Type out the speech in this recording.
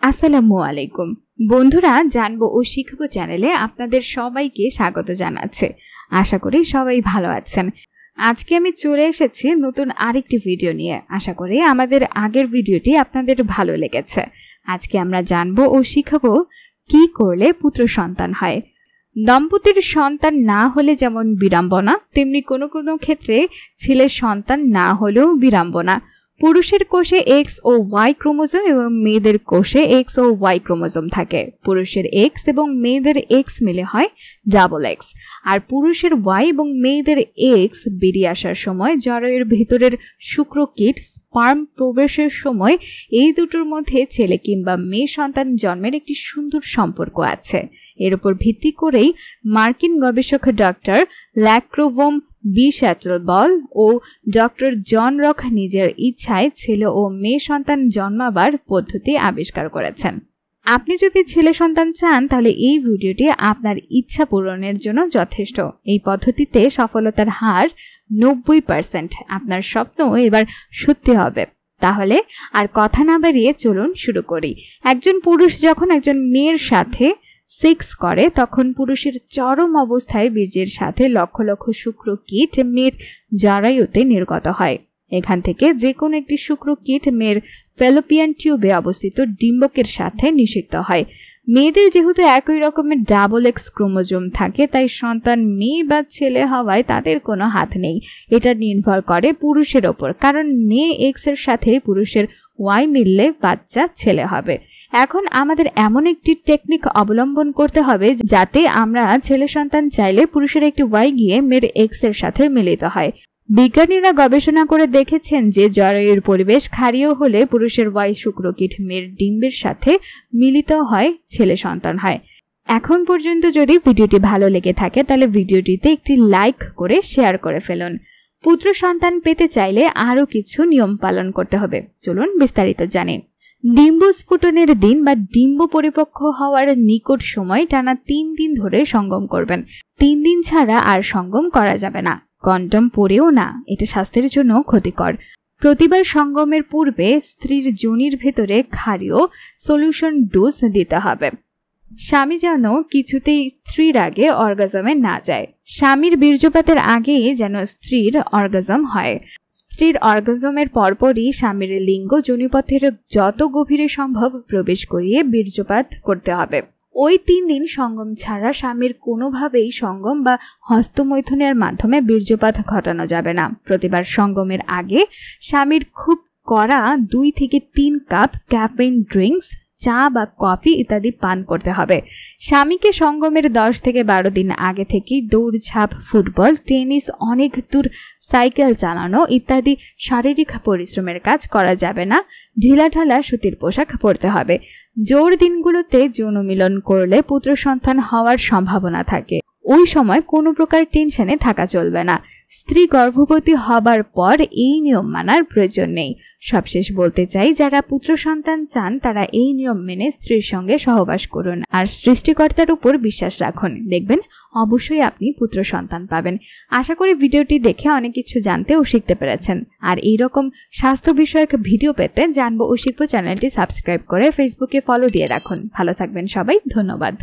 আসসালামু আলাইকুম বন্ধুরা, জানবো ও শিখবো চ্যানেলে আপনাদের সবাইকে স্বাগত জানাচ্ছি। আশা করি সবাই ভালো আছেন। আজকে আমি চলে এসেছি নতুন আরেকটি ভিডিও নিয়ে। আশা করি আমাদের আগের ভিডিওটি আপনাদের ভালো লেগেছে। আজকে আমরা জানবো ও শিখবো কি করলে পুত্র সন্তান হয়। দম্পতির সন্তান না হলে যেমন বিড়ম্বনা, তেমনি কোনো কোনো ক্ষেত্রে ছেলের সন্তান না হলেও বিড়ম্বনা। পুরুষের কোষে এক্স ও ওয়াই ক্রোমোজোম এবং মেয়েদের কোষে এক্স ও ওয়াই ক্রোমোজোম থাকে। পুরুষের এক্স এবং মেয়েদের এক্স মিলে হয় ডাবল এক্স, আর পুরুষের ওয়াই এবং মেয়েদের এক্স বেরিয়ে আসার সময় জরায়ুর ভেতরের শুক্রকীট স্পার্ম প্রবেশের সময় এই দুটোর মধ্যে ছেলে কিংবা মেয়ে সন্তান জন্মের একটি সুন্দর সম্পর্ক আছে। এর উপর ভিত্তি করেই মার্কিন গবেষক ডক্টর ল্যাক্রোভোম বল ও ডক্টর জন রক নিজের ইচ্ছায় ছেলে ও মেয়ে সন্তান জন্মাবার পদ্ধতি আবিষ্কার করেছেন। আপনি যদি ছেলে সন্তান চান তাহলে এই ভিডিওটি আপনার ইচ্ছা পূরণের জন্য যথেষ্ট। এই পদ্ধতিতে সফলতার হার 90%। আপনার স্বপ্ন এবার সত্যি হবে। তাহলে আর কথা না বাড়িয়ে চলুন শুরু করি। একজন পুরুষ যখন একজন মেয়ের সাথে সেক্স করে তখন পুরুষের চরম অবস্থায় বীর্যের সাথে লক্ষ লক্ষ শুক্রকীট মেয়ের জরায়ুতে নির্গত হয়। এখান থেকে যে কোনো একটি শুক্রকীট মেয়ের ফ্যালোপিয়ান টিউবে অবস্থিত ডিম্বকের সাথে নিষিক্ত হয়। মেয়েদের যেহেতু একই রকমের ডাবল এক্স ক্রোমোজোম থাকে, তাই সন্তান মেয়ে বা ছেলে হওয়ায় তাদের কোনো হাত নেই। এটা নির্ভর করে পুরুষের ওপর, কারণ মেয়ে এক্স এর সাথে পুরুষের ওয়াই মিললে বাচ্চা ছেলে হবে। এখন আমাদের এমন একটি টেকনিক অবলম্বন করতে হবে যাতে আমরা ছেলে সন্তান চাইলে পুরুষের একটি ওয়াই গিয়ে মেয়ের এক্স এর সাথে মিলিত হয়। বিজ্ঞানীরা গবেষণা করে দেখেছেন যে জরায়ুর পরিবেশ ক্ষারীয় হলে পুরুষের ওয়াই শুক্রকীট মেয়ের ডিম্বের সাথে মিলিত হয়, ছেলে সন্তান হয়। এখন পর্যন্ত যদি ভিডিওটি ভালো লেগে থাকে তাহলে ভিডিওটিতে একটি লাইক করে শেয়ার করে ফেলুন। পুত্র সন্তান পেতে চাইলে আরও কিছু নিয়ম পালন করতে হবে। চলুন বিস্তারিত জানি। ডিম্ব স্ফুটনের দিন বা ডিম্ব পরিপক্ক হওয়ার নিকট সময় টানা 3 দিন ধরে সঙ্গম করবেন। 3 দিন ছাড়া আর সঙ্গম করা যাবে না। কন্ডম পরেও না, এটা স্বাস্থ্যের জন্য ক্ষতিকর। প্রতিবার সঙ্গমের পূর্বে স্ত্রীর যোনির ভেতরে ক্ষারীয় সলিউশন ডোজ দিতে হবে। স্বামী যেন কিছুতেই স্ত্রীর আগে অর্গাজমে না যায়। স্বামীর বীর্যপাতের আগেই যেন স্ত্রীর অর্গাজম হয়। স্ত্রীর অর্গাজমের পরপরই স্বামীর লিঙ্গ যোনিপথের যত গভীরে সম্ভব প্রবেশ করিয়ে বীর্যপাত করতে হবে। ওই 3 দিন সঙ্গম ছাড়া স্বামীর কোনোভাবেই সঙ্গম বা হস্তমৈথুনের মাধ্যমে বীর্যপাত ঘটানো যাবে না। প্রতিবার সঙ্গমের আগে স্বামীর খুব কড়া 2 থেকে 3 কাপ ক্যাফেইন ড্রিঙ্কস, চা বা কফি ইত্যাদি পান করতে হবে। স্বামীকে সঙ্গমের 10 থেকে 12 দিন আগে থেকেই দৌড়ঝাঁপ, ফুটবল, টেনিস, অনেক দূর সাইকেল চালানো ইত্যাদি শারীরিক পরিশ্রমের কাজ করা যাবে না। ঢিলাঢালা সুতির পোশাক পরতে হবে। জোর দিনগুলোতে যৌন মিলন করলে পুত্র সন্তান হওয়ার সম্ভাবনা থাকে। ওই সময় কোনো প্রকার টেনশনে থাকা চলবে না। স্ত্রী গর্ভবতী হবার পর এই নিয়ম মানার প্রয়োজন নেই। সবশেষ বলতে চাই, যারা পুত্র সন্তান চান তারা এই নিয়ম মেনে স্ত্রীর সঙ্গে সহবাস করুন আর সৃষ্টিকর্তার উপর বিশ্বাস রাখুন। দেখবেন অবশ্যই আপনি পুত্র সন্তান পাবেন। আশা করি ভিডিওটি দেখে অনেক কিছু জানতে ও শিখতে পেরেছেন। আর এইরকম স্বাস্থ্য বিষয়ক ভিডিও পেতে জানবো ও শিখবো চ্যানেলটি সাবস্ক্রাইব করে ফেসবুকে ফলো দিয়ে রাখুন। ভালো থাকবেন সবাই, ধন্যবাদ।